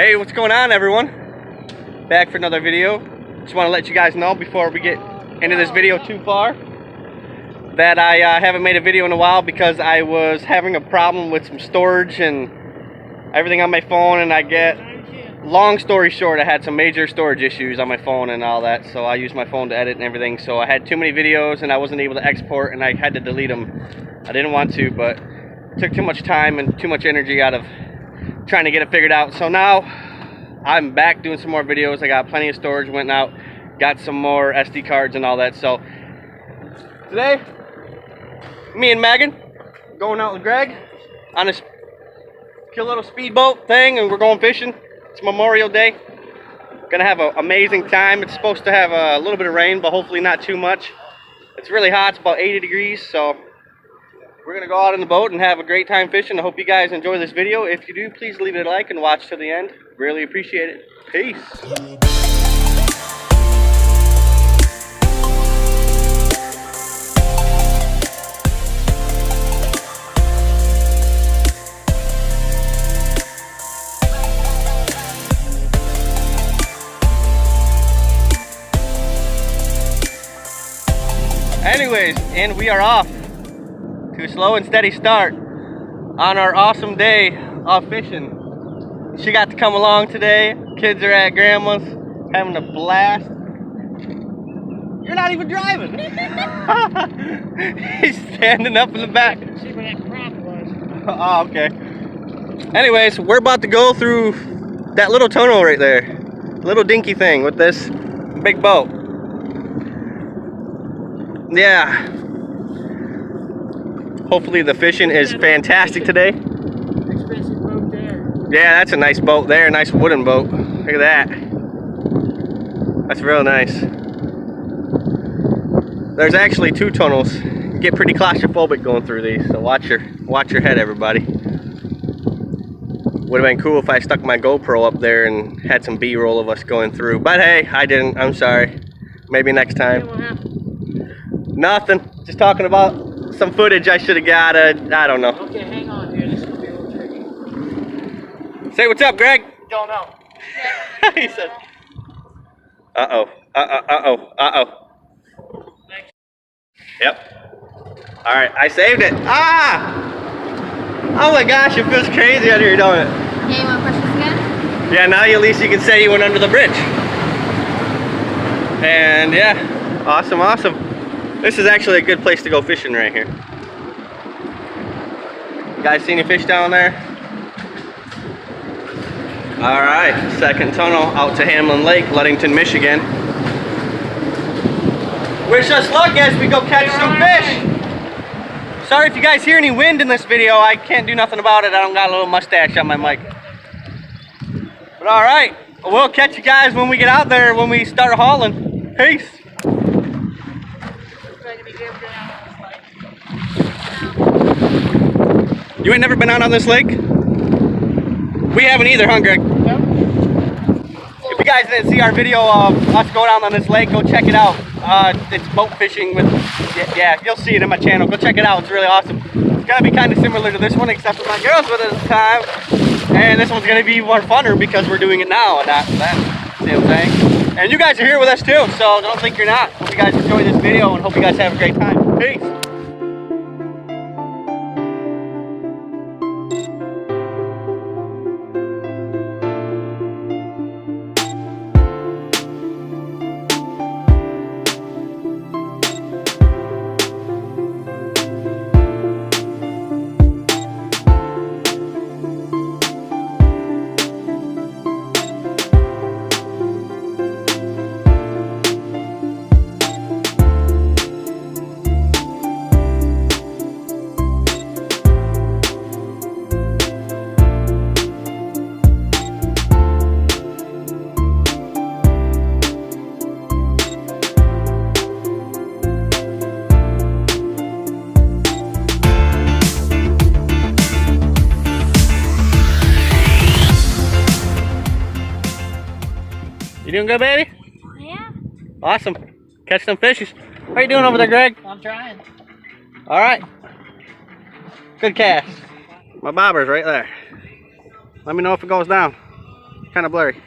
Hey, what's going on, everyone? Back for another video. Just want to let you guys know before we get into this video too far that I haven't made a video in a while because I was having a problem with some storage and everything on my phone, and long story short, I had some major storage issues on my phone and all that, so I used my phone to edit and everything, so I had too many videos and I wasn't able to export and I had to delete them. I didn't want to, but it took too much time and too much energy out of trying to get it figured out. So now I'm back doing some more videos. I got plenty of storage, went out, got some more SD cards and all that. So today, me and Megan going out with Greg on this cute little speedboat thing, and we're going fishing. It's Memorial Day. Gonna have an amazing time. It's supposed to have a little bit of rain, but hopefully not too much. It's really hot. It's about 80 degrees, so we're gonna go out in the boat and have a great time fishing. I hope you guys enjoy this video. If you do, please leave it a like and watch to the end. Really appreciate it. Peace. Anyways, and we are off to a slow and steady start on our awesome day of fishing. She got to come along today. Kids are at grandma's having a blast. You're not even driving. He's standing up in the back. See where that crop was. Oh, okay. Anyways, we're about to go through that little tunnel right there. Little dinky thing with this big boat. Yeah. Hopefully the fishing is fantastic today. Expensive boat there. Yeah, that's a nice boat there, a nice wooden boat. Look at that. That's real nice. There's actually two tunnels. You get pretty claustrophobic going through these, so watch your head, everybody. Would have been cool if I stuck my GoPro up there and had some B-roll of us going through, but hey, I didn't. I'm sorry. Maybe next time. What happened? Nothing. Just talking about some footage I should have got. I don't know. Okay, hang on here. This is going to be a little tricky. Say what's up, Greg. Don't know. He said, uh-oh. Uh-oh. Thanks. Yep. All right, I saved it. Ah! Oh my gosh, it feels crazy out here, don't it? Yeah, you want to push this again? Yeah, now at least you can say you went under the bridge. And yeah, awesome. This is actually a good place to go fishing right here. You guys see any fish down there? All right, second tunnel out to Hamlin Lake, Ludington, Michigan. Wish us luck as we go catch some fish. Sorry if you guys hear any wind in this video. I can't do nothing about it. I don't got a little mustache on my mic. But all right, we'll catch you guys when we get out there, when we start hauling. Peace. You ain't never been out on this lake? We haven't either, huh, Greg? No. If you guys didn't see our video of us going out on this lake, go check it out. It's boat fishing with, yeah, you'll see it in my channel. Go check it out, it's really awesome. It's gonna be kind of similar to this one, except for my girl's with us this time. And this one's gonna be more funner because we're doing it now and not that. See what I'm saying? And you guys are here with us too, so don't think you're not. Hope you guys enjoy this video and hope you guys have a great time. Peace. You doing good, baby? Yeah. Awesome. Catch some fishes. What are you doing over there, Greg? I'm trying. All right. Good cast. My bobber's right there. Let me know if it goes down. kind of blurry.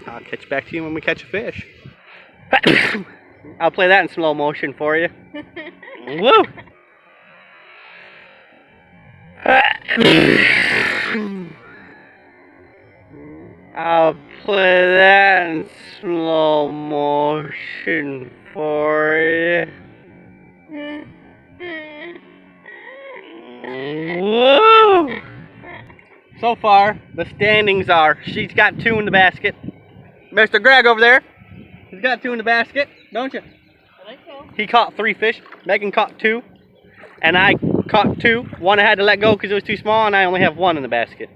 I'll catch back to you when we catch a fish. I'll play that in slow motion for you. Woo! I'll play that in slow motion for you. Woo! So far, the standings are, she's got 2 in the basket. Mr. Greg over there, he's got 2 in the basket, don't you? I think so. He caught 3 fish. Megan caught 2. And I caught 2. One I had to let go because it was too small, and I only have 1 in the basket.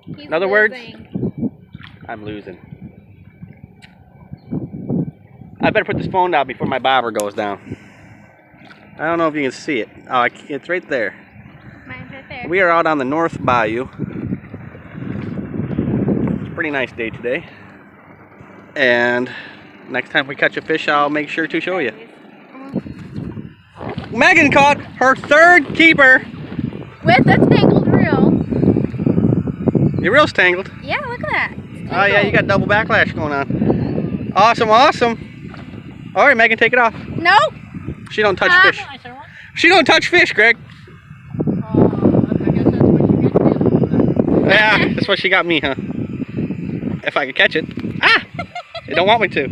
He's In other words, losing. I'm losing. I better put this phone down before my bobber goes down. I don't know if you can see it. Oh, it's right there. Mine's right there. We are out on the North Bayou. It's a pretty nice day today. And next time we catch a fish, I'll make sure to show you. Megan caught her 3rd keeper. With a tangled reel. Your reel's tangled. Yeah, look at that. Oh yeah, you got double backlash going on. Awesome, awesome. All right, Megan, take it off. Nope. She don't touch fish. She don't touch fish, Greg. Yeah, that's what she got me, huh? If I could catch it. Ah! They don't want me to.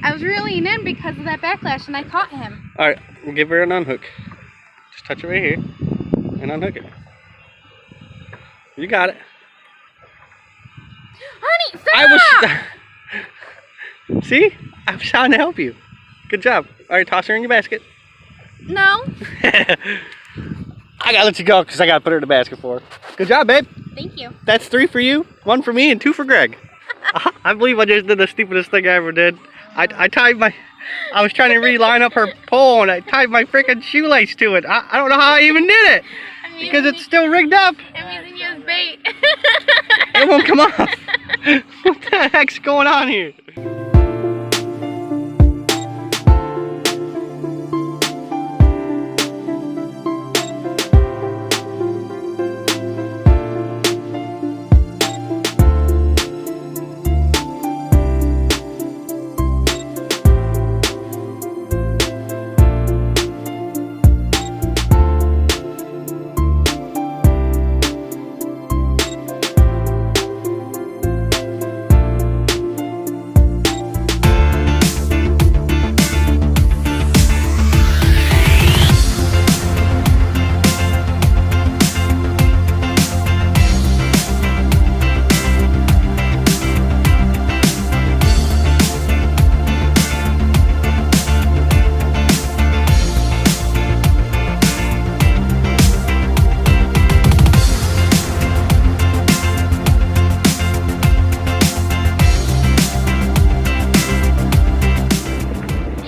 I was reeling in because of that backlash, and I caught him. All right, we'll give her an unhook. Just touch it right here and unhook it. You got it. Honey, stop! See? I was trying to help you. Good job. All right, toss her in your basket. No. I gotta let you go because I gotta put her in the basket for her. Good job, babe. Thank you. That's 3 for you, 1 for me, and 2 for Greg. I believe I just did the stupidest thing I ever did. I was trying to reline up her pole and I tied my freaking shoelace to it. I don't know how I even did it. Because it's still rigged up. I'm using you as bait. It won't come off. What the heck's going on here?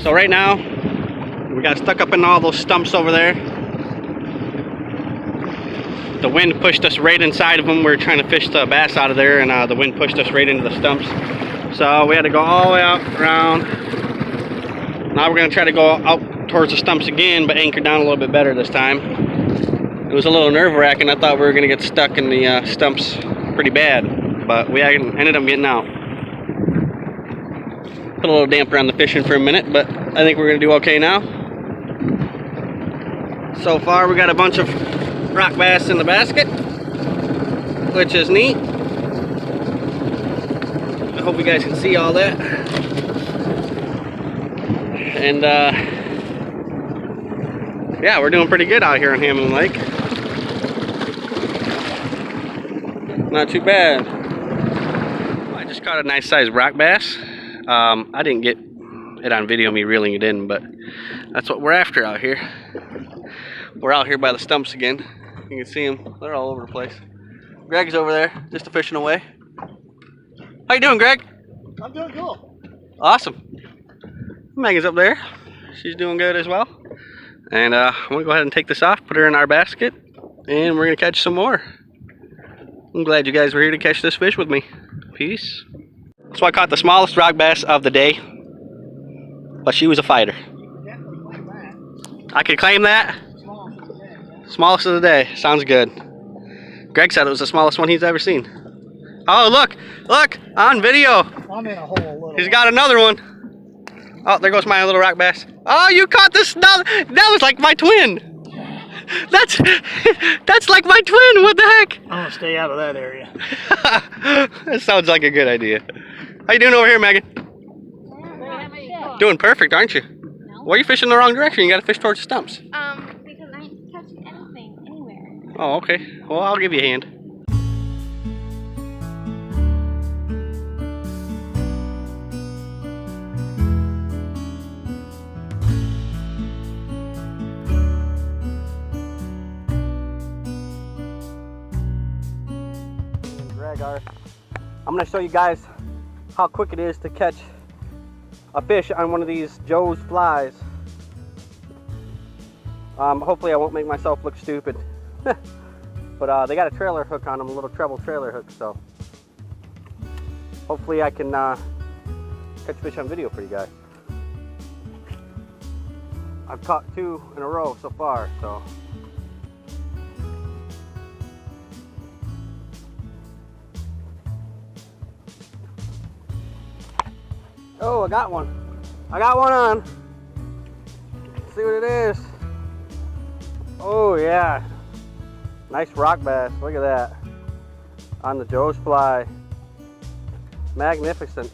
So right now, we got stuck up in all those stumps over there. The wind pushed us right inside of them. We were trying to fish the bass out of there, and the wind pushed us right into the stumps. So we had to go all the way out around. Now we're going to try to go out towards the stumps again, but anchor down a little bit better this time. It was a little nerve-wracking. I thought we were going to get stuck in the stumps pretty bad, but we ended up getting out. Put a little damper on the fishing for a minute, but I think we're going to do okay now. So far we got a bunch of rock bass in the basket, which is neat. I hope you guys can see all that. And yeah, we're doing pretty good out here on Hamlin Lake. Not too bad. I just caught a nice sized rock bass. I didn't get it on video, me reeling it in, but that's what we're after out here. We're out here by the stumps again. You can see them. They're all over the place. Greg's over there, just fishing away. How you doing, Greg? I'm doing cool. Awesome. Megan's up there. She's doing good as well. And I'm going to go ahead and take this off, put her in our basket, and we're going to catch some more. I'm glad you guys were here to catch this fish with me. Peace. So I caught the smallest rock bass of the day, but she was a fighter. I could claim that. Smallest of the day. Sounds good. Greg said it was the smallest one he's ever seen. Oh, look, on video. I'm in a hole a little. He's got another one. Oh, there goes my little rock bass. Oh, you caught this. That was like my twin. That's like my twin. What the heck? I'm gonna stay out of that area. That sounds like a good idea. How you doing over here, Megan? Doing perfect, aren't you? No. Why are you fishing the wrong direction? You gotta fish towards the stumps. Because I ain't catching anything anywhere. Oh, okay. Well, I'll give you a hand. I'm going to show you guys how quick it is to catch a fish on one of these Joe's flies. Hopefully I won't make myself look stupid. But they got a trailer hook on them, a little treble trailer hook, so hopefully I can catch fish on video for you guys. I've caught 2 in a row so far, so oh, I got one. I got one on. Let's see what it is. Oh yeah. Nice rock bass. Look at that. On the Joe's fly. Magnificent.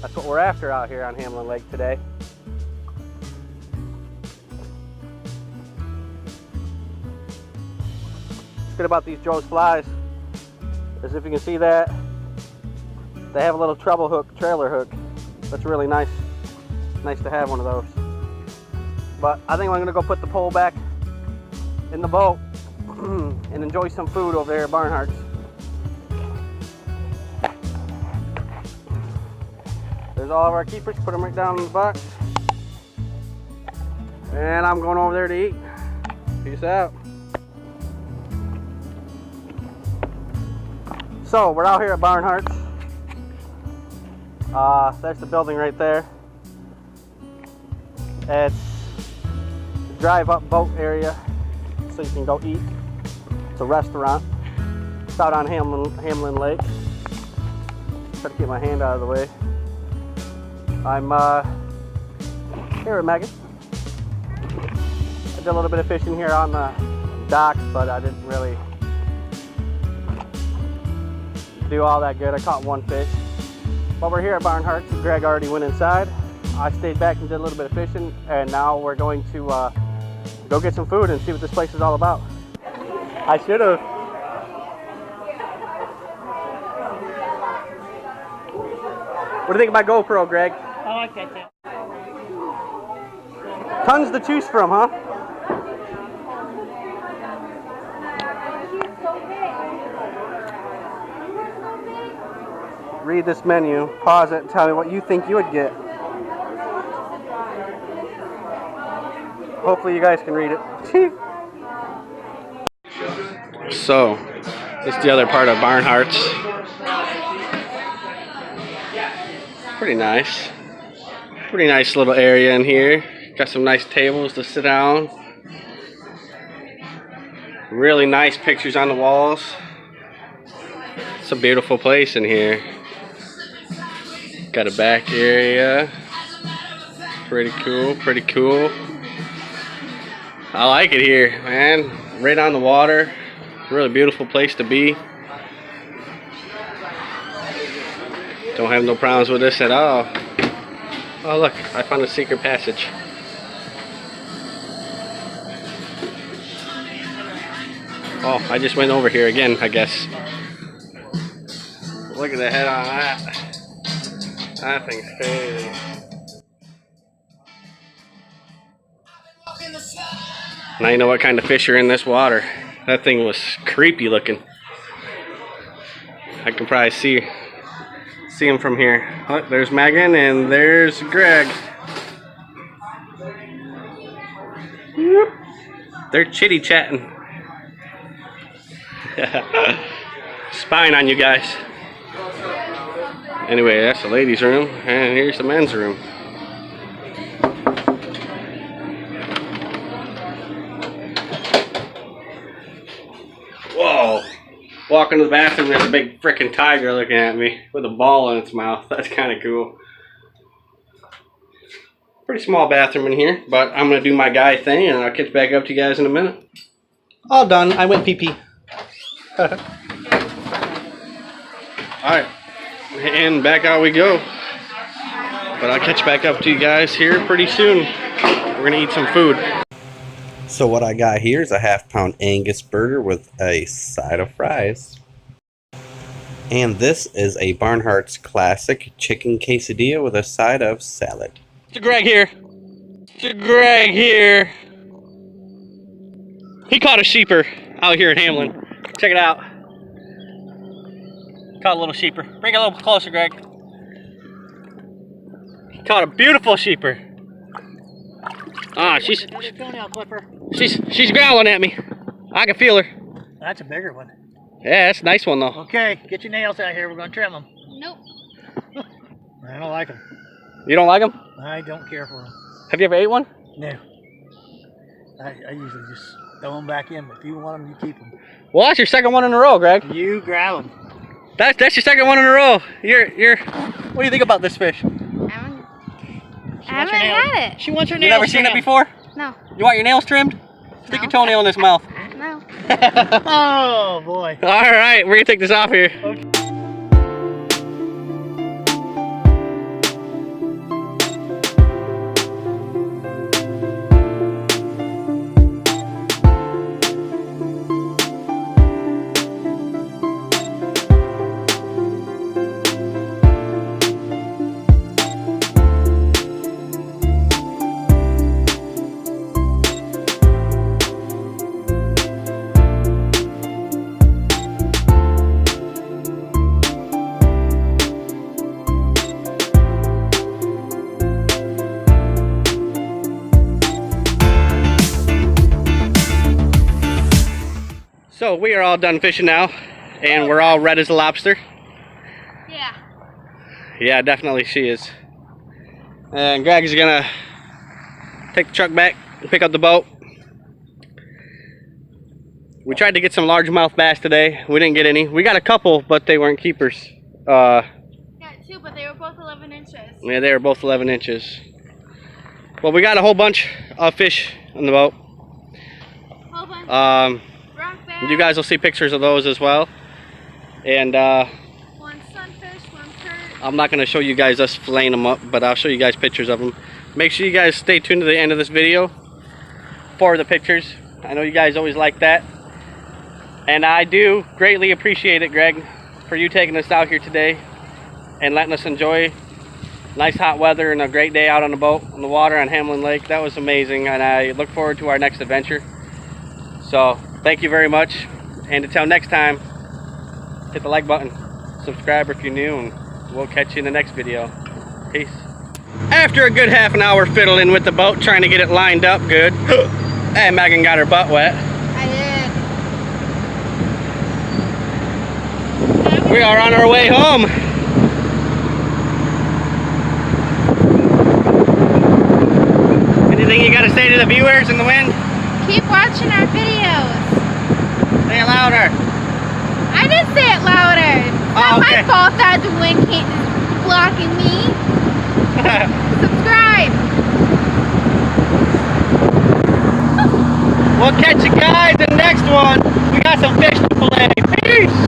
That's what we're after out here on Hamlin Lake today. What's good about these Joe's flies is if you can see that, they have a little treble hook, trailer hook. That's really nice. Nice to have one of those. But I think I'm gonna go put the pole back in the boat and enjoy some food over there at Barnhardt's. There's all of our keepers. Put them right down in the box. And I'm going over there to eat. Peace out. So we're out here at Barnhardt's. There's the building right there. It's the drive-up boat area, so you can go eat. It's a restaurant. It's out on Hamlin Lake. Try to get my hand out of the way. I'm here with Megan. I did a little bit of fishing here on the docks, but I didn't really do all that good. I caught 1 fish. But we're here at Barnhardt. Greg already went inside. I stayed back and did a little bit of fishing, and now we're going to go get some food and see what this place is all about. I should have. What do you think of my GoPro, Greg? I like that thing. Tons to choose from, huh? Read this menu, pause it, and tell me what you think you would get. Hopefully you guys can read it. So, this is the other part of Barnhardt's. Pretty nice. Pretty nice little area in here. Got some nice tables to sit down. Really nice pictures on the walls. It's a beautiful place in here. Got a back area. Pretty cool, pretty cool. I like it here, man. Right on the water. Really beautiful place to be. Don't have no problems with this at all. Oh look, I found a secret passage. Oh, I just went over here again, I guess. Look at the head on that. That thing's crazy. Now you know what kind of fish are in this water. That thing was creepy looking. I can probably see him from here. Oh, there's Megan and there's Greg. Whoop. They're chitty chatting. Spying on you guys. Anyway, that's the ladies' room, and here's the men's room. Whoa. walk into the bathroom, there's a big freaking tiger looking at me with a ball in its mouth. That's kind of cool. Pretty small bathroom in here, but I'm going to do my guy thing and I'll catch back up to you guys in a minute. All done. I went pee-pee. Alright. And back out we go. But I'll catch back up to you guys here pretty soon. We're going to eat some food. So what I got here is a half-pound Angus burger with a side of fries. And this is a Barnhardt's classic chicken quesadilla with a side of salad. Mr. Greg here. Mr. Greg here. He caught a sheeper out here in Hamlin. Check it out. Caught a little sheeper. Bring it a little closer, Greg. He caught a beautiful sheeper. Ah, she's growling at me. I can feel her. That's a bigger one. Yeah, that's a nice one though. Okay, get your nails out here. We're gonna trim them. Nope. I don't like them. You don't like them? I don't care for them. Have you ever ate one? No. I usually just throw them back in, but if you want them, you keep them. Well, that's your second one in a row, Greg. You grab them. That's your second one in a row. You're. What do you think about this fish? I haven't had it. She wants her You nails never seen it before? No. You want your nails trimmed? Stick your toenail in his mouth. No. Oh, boy. All right, we're gonna take this off here. Okay. So we are all done fishing now, and we're all red as a lobster. Yeah. Yeah, definitely she is. And Greg is gonna take the truck back and pick up the boat. We tried to get some largemouth bass today. We didn't get any. We got a couple, but they weren't keepers. Got two, but they were both 11 inches. Yeah, they were both 11 inches. Well, we got a whole bunch of fish on the boat. Whole bunch. Rock bass. You guys will see pictures of those as well. And One sunfish, one perch. I'm not going to show you guys us filleting them up, but I'll show you guys pictures of them. Make sure you guys stay tuned to the end of this video for the pictures. I know you guys always like that. And I do greatly appreciate it, Greg, for you taking us out here today and letting us enjoy nice hot weather and a great day out on the boat, on the water on Hamlin Lake. That was amazing, and I look forward to our next adventure. So, thank you very much. And until next time, hit the like button, subscribe if you're new, and we'll catch you in the next video. Peace. After a good half an hour fiddling with the boat, trying to get it lined up good, and Megan got her butt wet. I did. We are on our way home. Anything you got to say to the viewers in the wind? Keep watching our videos. Say it louder. I did say it louder. It's not my fault that the wind is blocking me. Subscribe. We'll catch you guys in the next one. We got some fish to fillet. Peace.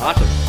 Awesome.